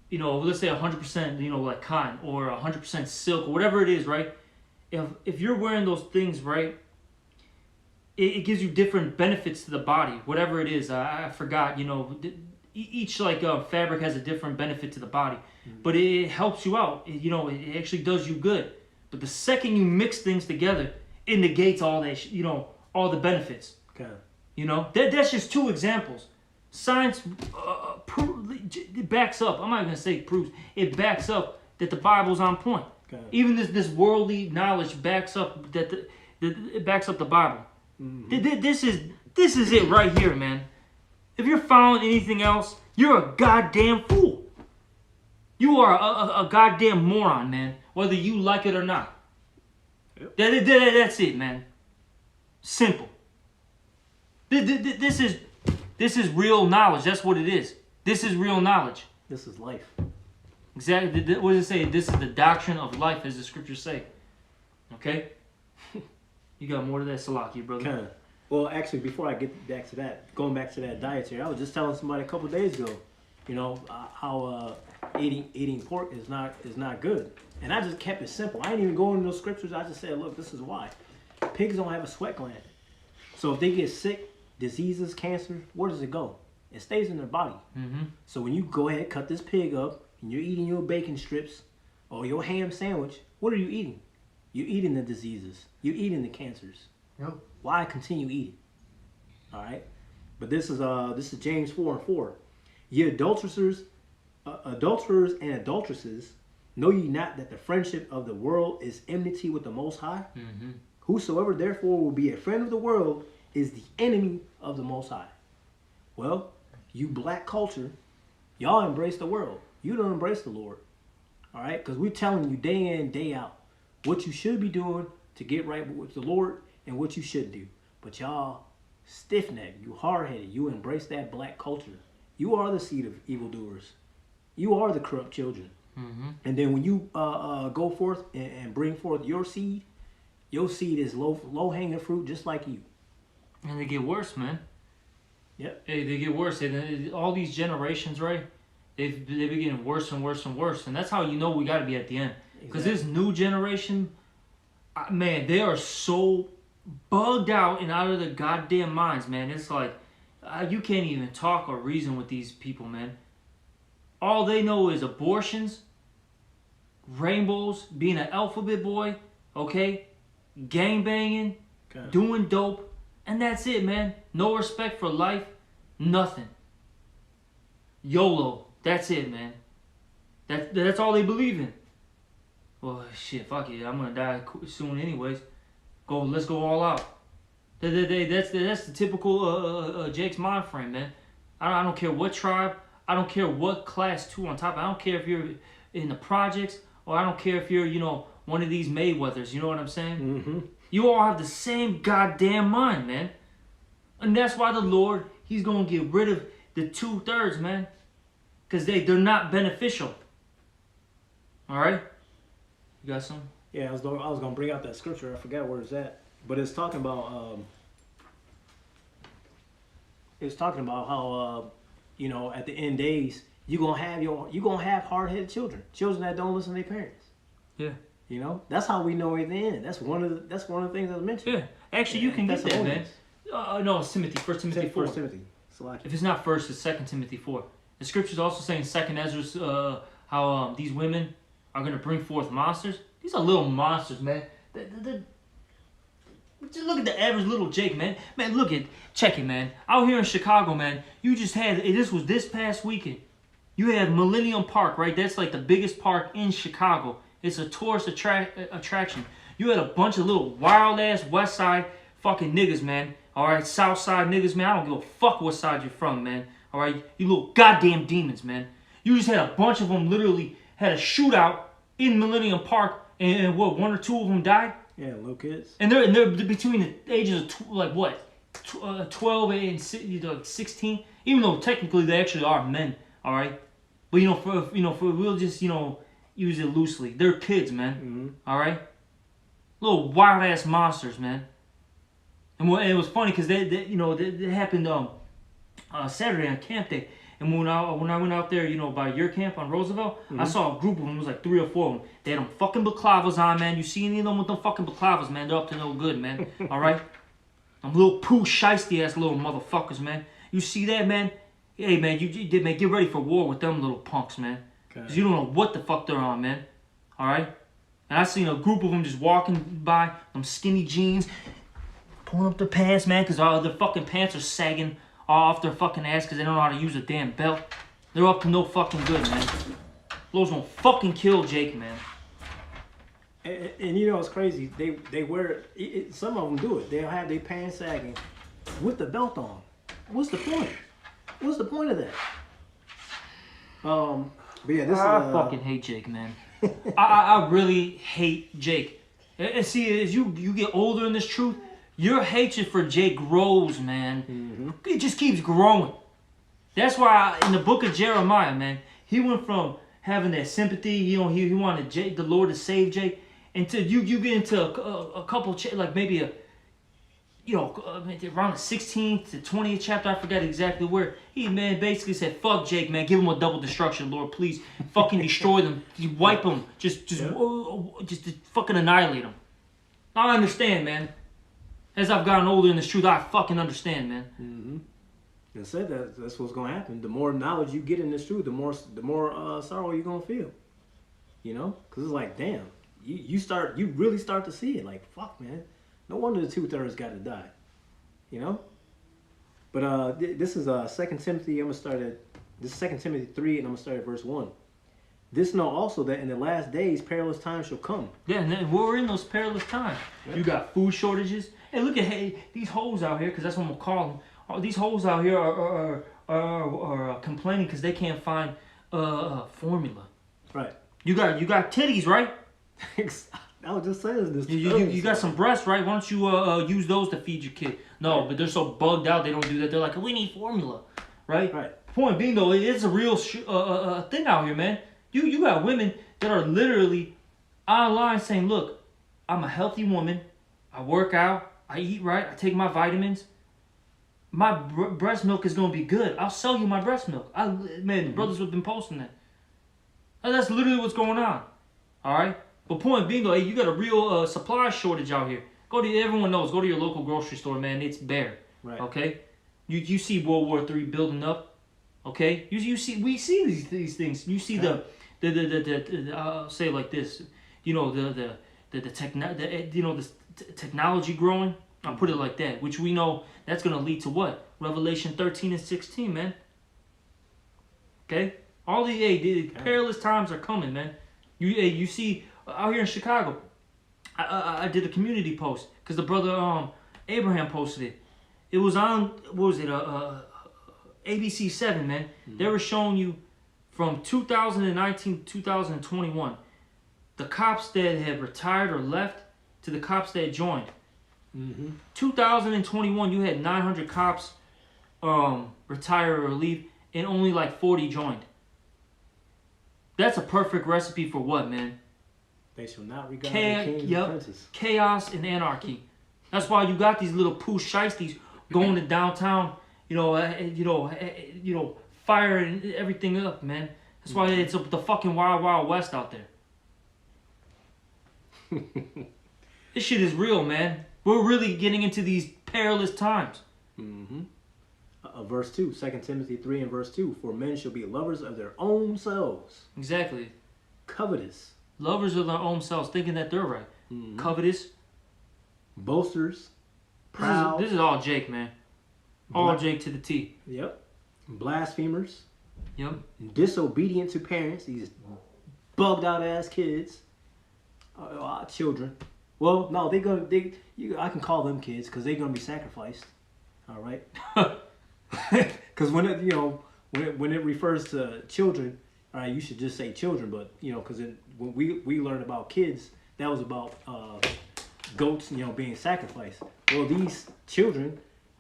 you know, let's say 100%, you know, like cotton or 100% silk or whatever it is, right? If you're wearing those things, right, it gives you different benefits to the body, whatever it is. I forgot, you know, each like fabric has a different benefit to the body, but it helps you out. You know, it actually does you good. But the second you mix things together, it negates all that, you know, all the benefits. Okay. You know, that's just two examples. Science it backs up. I'm not gonna say proves. It backs up that the Bible's on point. Okay. Even this worldly knowledge backs up that it backs up the Bible. Mm-hmm. This is it right here, man. If you're following anything else, you're a goddamn fool. You are a goddamn moron, man. Whether you like it or not. Yep. That's it, man. Simple. This is real knowledge. That's what it is. This is real knowledge. This is life. Exactly. What does it say? This is the doctrine of life, as the scriptures say. Okay? You got more to that, Salaki, brother. Kind of. Well, actually, before I get back to that, going back to that dietary, I was just telling somebody a couple of days ago, you know, how eating pork is not good, and I just kept it simple. I didn't even go into those scriptures. I just said, look, this is why. Pigs don't have a sweat gland, so if they get sick, diseases, cancer, where does it go? It stays in their body. Mm-hmm. So when you go ahead, cut this pig up, and you're eating your bacon strips or your ham sandwich, what are you eating? You're eating the diseases. You're eating the cancers. Yep. Why continue eating? All right, but this is James 4:4. Ye adulterers and adulteresses, know ye not that the friendship of the world is enmity with the Most High? Mm-hmm. Whosoever therefore will be a friend of the world is the enemy of the Most High. Well, you black culture, y'all embrace the world. You don't embrace the Lord. All right, because we're telling you day in, day out what you should be doing to get right with the Lord and what you should do. But y'all stiff-necked, you hard-headed, you embrace that black culture. You are the seed of evildoers. You are the corrupt children. Mm-hmm. And then when you go forth and bring forth your seed is low-hanging fruit just like you. And they get worse, man. Yep. Hey, they get worse. All these generations, right? They've been getting worse and worse and worse. And that's how you know we got to be at the end. Because this new generation, man, they are so bugged out and out of their goddamn minds, man. It's like, you can't even talk or reason with these people, man. All they know is abortions, rainbows, being an alphabet boy, okay? Gang banging, Okay. doing dope, and that's it, man. No respect for life, nothing. YOLO, that's it, man. That's all they believe in. Well, shit, fuck it. I'm gonna die soon, anyways. Let's go all out. That's the typical Jake's mind frame, man. I don't care what tribe. I don't care what class 2 on top. I don't care if you're in the projects or I don't care if you're, you know, one of these Mayweathers. You know what I'm saying? Mm-hmm. You all have the same goddamn mind, man. And that's why the Lord, He's gonna get rid of the 2/3, man, because they're not beneficial. All right. You got some? Yeah, I was gonna bring out that scripture. I forgot where it's at, but it's talking about how you know, at the end days you're gonna have hard-headed children that don't listen to their parents. Yeah. You know, that's how we know at the end. That's one of the things I mentioned. Yeah. Actually, you can get that, man. Thessalonians. No, it's Timothy. 1 Timothy 4. 1 Timothy. Salaki. If it's not 1st, it's 2 Timothy 4. The scripture's also saying 2nd Ezra how these women are gonna bring forth monsters. These are little monsters, man. Just look at the average little Jake, man. Man, check it, man. Out here in Chicago, man, you just had, this was this past weekend. You have Millennium Park, right? That's like the biggest park in Chicago. It's a tourist attraction. You had a bunch of little wild-ass West Side fucking niggas, man. All right, South Side niggas, man. I don't give a fuck what side you're from, man. All right, you little goddamn demons, man. You just had a bunch of them literally had a shootout in Millennium Park, and what, one or two of them died, Yeah, little kids. and they're between the ages of like what, 12 and 16. Even though technically they actually are men, all right. But for we'll just use it loosely. They're kids, man. Mm-hmm. All right, little wild ass monsters, man. And it was funny because they happened Saturday on camp day. And when I went out there, by your camp on Roosevelt, I saw a group of them. It was like 3 or 4 of them. They had them fucking balaclavas on, man. You see any of them with them fucking balaclavas, man? They're up to no good, man. All right, them little poo shiesty ass little motherfuckers, man. You see that, man? Hey, man, man, get ready for war with them little punks, man. Cause you don't know what the fuck they're on, man. All right. And I seen a group of them just walking by, them skinny jeans, pulling up their pants, man, because all their fucking pants are sagging off their fucking ass because they don't know how to use a damn belt. They're up to no fucking good, man. Those gonna fucking kill Jake, man. And it's crazy. They wear it, some of them do it. They'll have their pants sagging with the belt on. What's the point? What's the point of that? But yeah, I fucking hate Jake, man. I really hate Jake. And see, as you get older in this truth, your hatred for Jake grows, man. Mm-hmm. It just keeps growing. That's why in the book of Jeremiah, man, he went from having that sympathy, he wanted the Lord to save Jake, until you get into a couple, like maybe around the 16th to 20th chapter, I forgot exactly where, he, man, basically said, fuck Jake, man, give him a double destruction, Lord, please, fucking destroy them, wipe them, just fucking annihilate them. I understand, man. As I've gotten older in this truth, I fucking understand, man. Mm-hmm. And said that's what's gonna happen. The more knowledge you get in this truth, the more sorrow you're gonna feel. Because it's like, damn, you really start to see it. Like, fuck, man. No wonder the 2/3 got to die. But this is 2 Timothy. I'm gonna start at this is 2 Timothy 3, and I'm gonna start at verse 1. This know also that in the last days perilous times shall come. Yeah, and we're in those perilous times. Yep. You got food shortages. Hey, look at these hoes out here, because that's what I'm gonna call them. These hoes out here are complaining because they can't find formula. Right. You got titties, right? I was just saying this. You got some breasts, right? Why don't you use those to feed your kid? No, right. But they're so bugged out they don't do that. They're like, we need formula, right? Right. Point being though, it's a real thing out here, man. You got women that are literally online saying, look, I'm a healthy woman. I work out. I eat right. I take my vitamins. My breast milk is going to be good. I'll sell you my breast milk. The brothers have been posting that. That's literally what's going on. All right? But point being, though, hey, you got a real supply shortage out here. Everyone knows. Go to your local grocery store, man. It's bare. Right. Okay? You see World War III building up. Okay? We see these things. You see the I'll say it like this. The technology growing. I'll put it like that. Which we know that's gonna lead to what? Revelation 13 and 16, man. Okay? All the perilous times are coming, man. You see out here in Chicago. I did a community post because the brother Abraham posted it. It was on ABC 7, man. Mm-hmm. They were showing you from 2019 to 2021 the cops that had retired or left to the cops that joined. Mm-hmm. 2021, you had 900 cops retire or leave, and only like 40 joined. That's a perfect recipe for what, man? They shall not regard the kings and princes. Chaos and anarchy. That's why you got these little poo shiesties going to downtown, firing everything up, man. That's why it's the fucking wild, wild west out there. This shit is real, man. We're really getting into these perilous times. Mm-hmm. Verse 2, 2 Timothy 3 and verse 2. For men shall be lovers of their own selves. Exactly. Covetous. Lovers of their own selves, thinking that they're right. Mm-hmm. Covetous. Boasters. Proud. This is all Jake, man. All Jake to the T. Yep. Blasphemers. Yep. Disobedient to parents. These bugged out ass kids. Children. Well, no, I can call them kids because they're gonna be sacrificed. All right. Because when it refers to children, all right, you should just say children, but you know, because when we learned about kids, that was about goats, you know, being sacrificed. Well, these children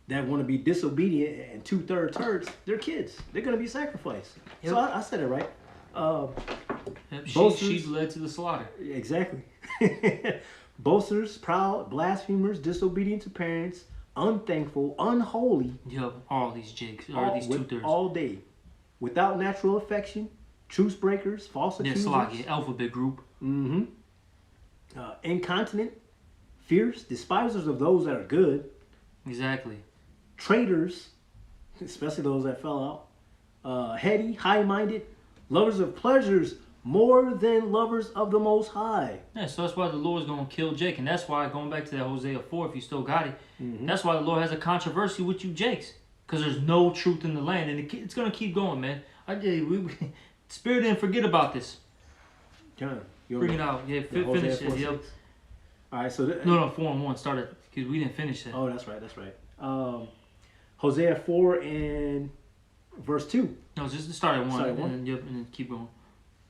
that want to be disobedient and 2/3 turds, they're kids. They're gonna be sacrificed. Yep. So I said it right. Yep, boasters- she's led to the slaughter. Exactly. Boasters, proud, blasphemers, disobedient to parents, unthankful, unholy, Yep, all these Jakes, or these 2/3. all day, without natural affection, truce breakers, false Yeah, accusers, Slagi, alphabet group. incontinent, fierce, despisers of those that are good, Exactly. traitors, especially those that fell out, heady, high-minded, lovers of pleasures more than lovers of the Most High. Yeah, so that's why the Lord's going to kill Jake. And that's why, going back to that Hosea 4, if you still got it, that's why the Lord has a controversy with you Jakes. Because there's no truth in the land. And it's going to keep going, man. Spirit didn't forget about this. John, you Bring it out. Yeah, finish it. Yep. All right, so No, 4-1. Started, because we didn't finish that. oh, that's right. Hosea 4 and verse 2. No, just start at 1. Start at and, one? then, and then keep going.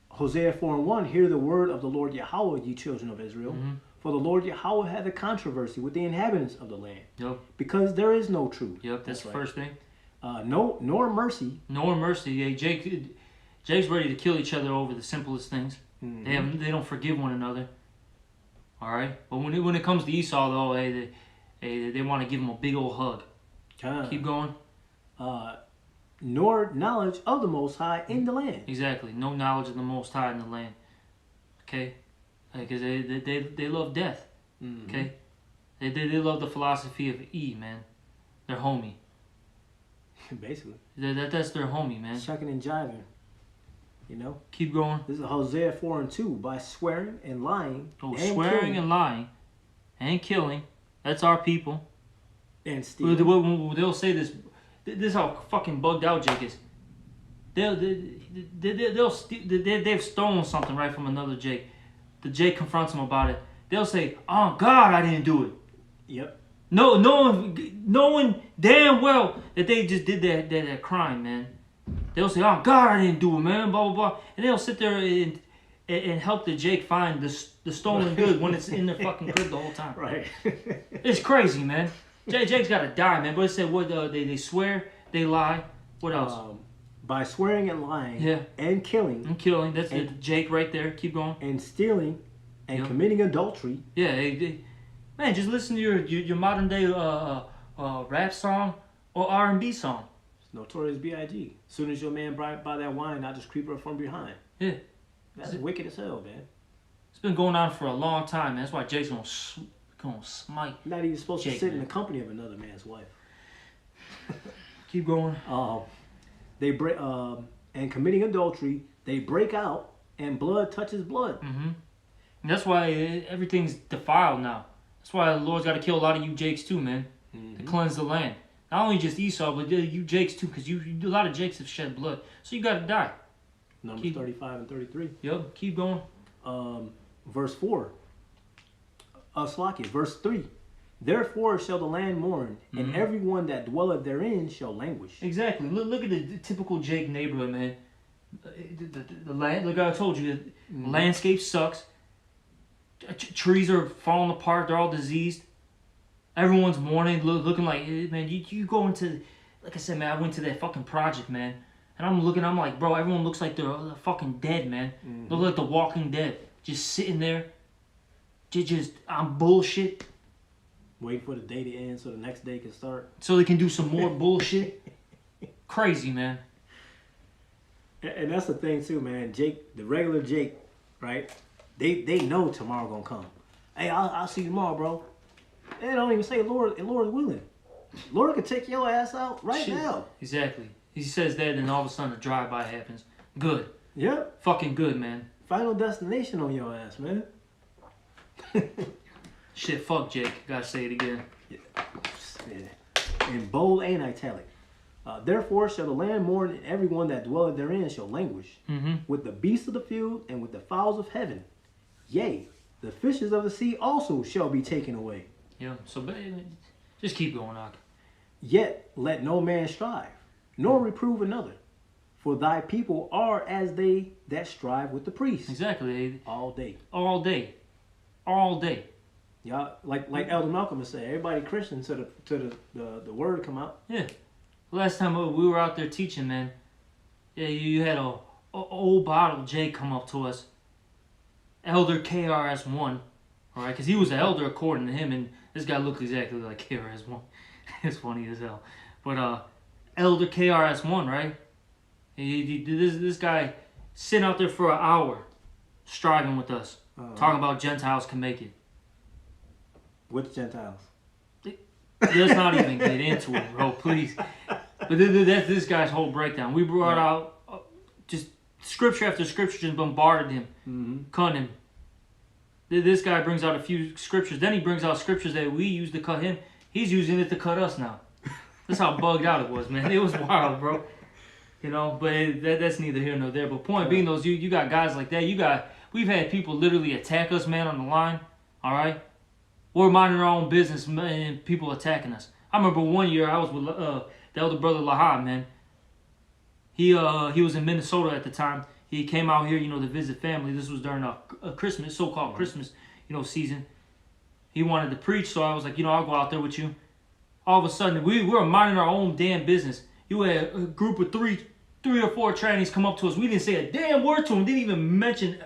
Hosea 4 and 1, hear the word of the Lord Yahweh, ye children of Israel. Mm-hmm. For the Lord Yahweh hath a controversy with the inhabitants of the land, Yep. because there is no truth. Yep, that's the right. first thing. Nor mercy. No mercy. Yeah, Jake's ready to kill each other over the simplest things. They don't forgive one another. All right, but when it comes to Esau though, they want to give him a big old hug. Keep going. Nor knowledge of the Most High in the land. Exactly. No knowledge of the Most High in the land. Okay, because they love death. Okay, they love the philosophy of E, man. They're homie. Basically. That's their homie, man. Shucking and jiving. You know? Keep going. This is Hosea 4 and 2. By swearing and lying. Oh, and swearing killing, and lying and killing. That's our people. and stealing. They'll say this. This is how fucking bugged out Jake is. They've stolen something right from another Jake. The Jake confronts him about it. They'll say, "Oh God, I didn't do it." Yep. No, knowing damn well that they just did that crime, man. They'll say, "Oh God, I didn't do it, man." Blah blah blah, and they'll sit there and help the Jake find the stolen good when it's in their fucking crib the whole time. Right. It's crazy, man. Jake's got to die, man. But it said what they swear, they lie. What else? By swearing and lying. Yeah. And killing. And killing. That's Jake right there. Keep going. And stealing. And Yep. committing adultery. Yeah, man. Just listen to your modern day rap song or R&B song. Notorious B.I.G. As soon as your man buy that wine, I just creep her from behind. Yeah, That's wicked as hell, man. it's been going on for a long time, man. That's why Jake's gonna smite. You're not even supposed Jake, to sit in man. the company of another man's wife. Keep going. They break and committing adultery. They break out, and blood touches blood. And that's why everything's defiled now. That's why the Lord's got to kill a lot of you Jakes too, man, to cleanse the land. Not only just Esau, but you Jakes too, because a lot of Jakes have shed blood. So you got to die. Numbers 35 and 33. Yep, keep going. Verse 4. Slakia, verse 3. Therefore shall the land mourn, and everyone that dwelleth therein shall languish. Exactly. Look at the typical Jake neighborhood, man. The land, like I told you, the landscape sucks. Trees are falling apart. They're all diseased. Everyone's mourning, looking like, man, you go into, like I said, man, I went to that fucking project, man. And I'm like, bro, everyone looks like they're fucking dead, man. Look like the Walking Dead. Just sitting there. Just on bullshit. Wait for the day to end so the next day can start. So they can do some more bullshit. Crazy, man. And that's the thing too, man. Jake, the regular Jake, right? They know tomorrow gonna come. Hey, I'll see you tomorrow, bro. They don't even say Lord willing. Lord could take your ass out right Shit. now. Exactly. He says that, and all of a sudden a drive-by happens. Good. Yep. Fucking good, man. Final destination on your ass, man. Shit, fuck Jake. Gotta say it again. Yeah. In bold and italic. Therefore shall the land mourn, and everyone that dwelleth therein shall languish. With the beasts of the field and with the fowls of heaven. Yea, the fishes of the sea also shall be taken away. Yeah, so just keep going, Ak. Yet let no man strive, nor reprove another. For thy people are as they that strive with the priests. Exactly. All day. All day. All day. Yeah, like Elder Malcolm has said, everybody Christian to the word come out. Yeah. Last time we were out there teaching, man, yeah, you had a old bottle Jay come up to us. Elder KRS-One. All right, because he was an elder according to him, and this guy looked exactly like KRS-One. It's funny as hell. But Elder KRS-One, right? This guy sitting out there for an hour, striving with us, talking about Gentiles can make it. Which Gentiles? Let's not even get into it, bro, please. But that's this guy's whole breakdown. We brought out just scripture after scripture, just bombarded him, cut him. This guy brings out a few scriptures. Then he brings out scriptures that we used to cut him. He's using it to cut us now. That's how bugged out it was, man. It was wild, bro. You know, but that's neither here nor there. But point being, those you got guys like that. We've had people literally attack us, man, on the line. All right, we're minding our own business, man, and people attacking us. I remember one year I was with the elder brother Lahab, man. He was in Minnesota at the time. He came out here, to visit family. This was during a Christmas, so-called Christmas, season. He wanted to preach, so I was like, I'll go out there with you. All of a sudden, we were minding our own damn business. You had a group of three or four trannies come up to us. We didn't say a damn word to them. Didn't even mention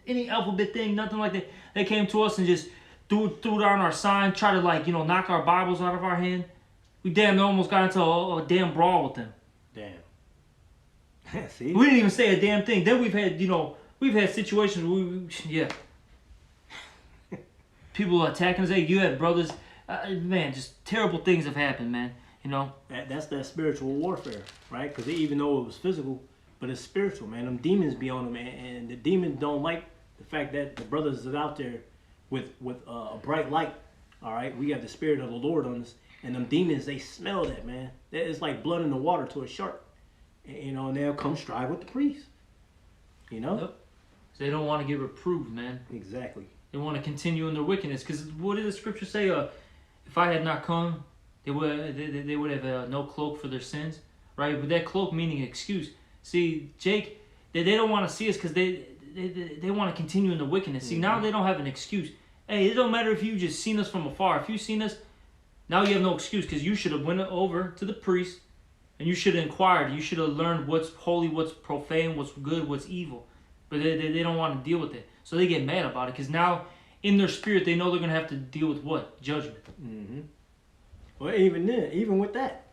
any alphabet thing, nothing like that. They came to us and just threw down our sign, tried to knock our Bibles out of our hand. We damn almost got into a damn brawl with them. Damn. See? We didn't even say a damn thing. Then we've had situations where people attacking us. Hey, you had brothers, man, just terrible things have happened, man. That's that spiritual warfare, right? Because even though it was physical, but it's spiritual, man. Them demons be on them, and the demons don't like the fact that the brothers is out there with a bright light. All right, we have the spirit of the Lord on us, and them demons, they smell that, man. It's like blood in the water to a shark. And they'll come strive with the priest. Yep. So they don't want to get reproved, man. Exactly. They want to continue in their wickedness. Because what did the scripture say? If I had not come, they would have no cloak for their sins, right? But that cloak meaning excuse. See, Jake, they don't want to see us because they want to continue in the wickedness. See, now they don't have an excuse. Hey, it don't matter if you just seen us from afar. If you seen us, now you have no excuse because you should have went over to the priest. And you should have inquired. You should have learned what's holy, what's profane, what's good, what's evil. But they don't want to deal with it. So they get mad about it. Because now, in their spirit, they know they're going to have to deal with what? Judgment. Mm-hmm. Well, even with that,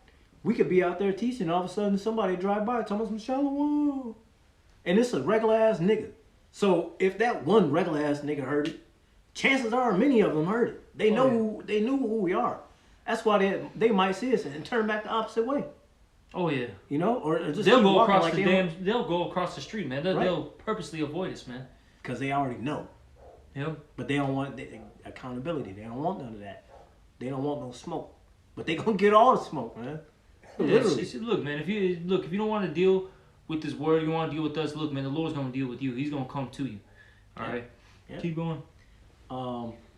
we could be out there teaching. All of a sudden, somebody drive by, tell us some shalom. And it's a regular-ass nigga. So if that one regular-ass nigga heard it, chances are many of them heard it. They knew who we are. That's why they might see us and turn back the opposite way. Oh yeah, or just they'll go across they'll go across the street, man. They'll purposely avoid us, man. Because they already know. Yep. But they don't want accountability. They don't want none of that. They don't want no smoke. But they gonna get all the smoke, man. Literally. Look, man. If you don't want to deal with this word, you want to deal with us. Look, man. The Lord's gonna deal with you. He's gonna come to you. All right. Yeah. Keep going.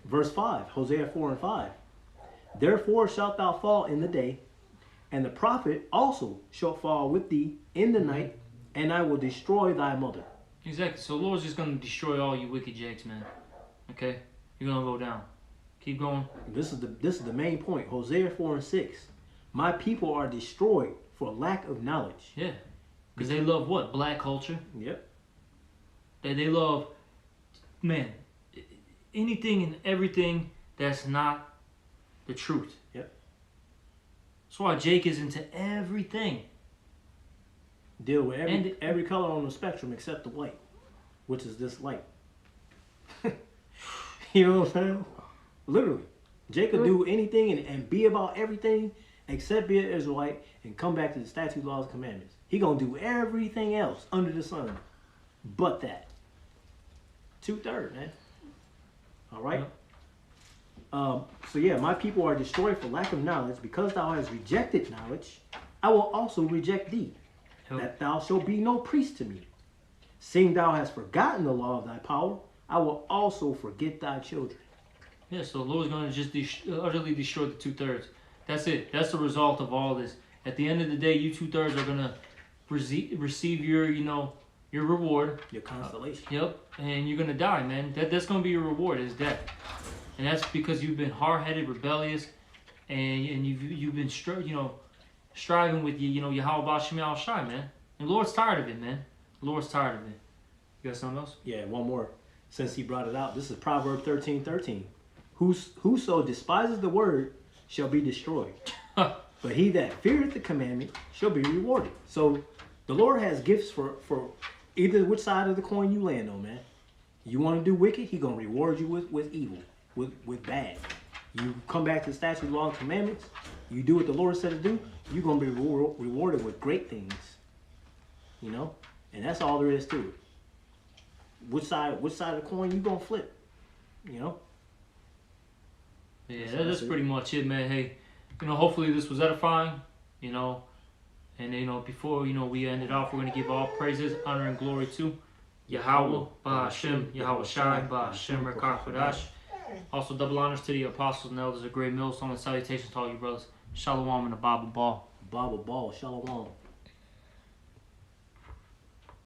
Verse 5, Hosea 4:5. Therefore shalt thou fall in the day, and the prophet also shall fall with thee in the night, and I will destroy thy mother. Exactly. So the Lord's just going to destroy all you wicked jakes, man. Okay? You're going to go down. Keep going. This is the main point. Hosea 4:6. My people are destroyed for lack of knowledge. Yeah. Because they love what? Black culture. Yep. They love, man, anything and everything that's not the truth. Yep. That's why Jake is into everything. Deal with every color on the spectrum except the white, which is this light. You know what I'm saying? Literally. Jake could do anything and be about everything except be an Israelite and come back to the statute, laws, commandments. He gonna do everything else under the sun but that. 2/3, man. All right? Yep. So yeah, my people are destroyed for lack of knowledge. Because thou hast rejected knowledge, I will also reject thee, that thou shalt be no priest to me. Seeing thou hast forgotten the law of thy power, I will also forget thy children. Yeah, so the Lord's going to just utterly destroy the 2/3. That's it. That's the result of all this. At the end of the day, you 2/3 are going to receive your, you know, your reward. Your constellation. Yep, and you're gonna die, man. That's gonna be your reward is death, and that's because you've been hard-headed, rebellious, and you've been striving with you know Yahweh Shem Yahweh Shai, man. And the Lord's tired of it, man. The Lord's tired of it. You got something else? Yeah, one more. Since he brought it out, this is Proverbs 13:13. Whoso despises the word shall be destroyed. But he that feareth the commandment shall be rewarded. So the Lord has gifts for either which side of the coin you land on, man. You want to do wicked, he going to reward you with evil, with bad. You come back to the statutes, law, and commandments, you do what the Lord said to do, you're going to be rewarded with great things. You know? And that's all there is to it. Which side of the coin you going to flip? You know? Yeah, that's pretty much it, man. Hey, you know, hopefully this was edifying, you know. And, you know, before, you know, we end it off, we're going to give all praises, honor, and glory to Yahweh, Ba'ashem, Yahweh Shai, Ba'ashem, Rekar Kodash. Also, double honors to the apostles and elders of Great Millstone, and salutations to all you brothers. Shalom and a Bible Ball. Bible Ball, Shalom.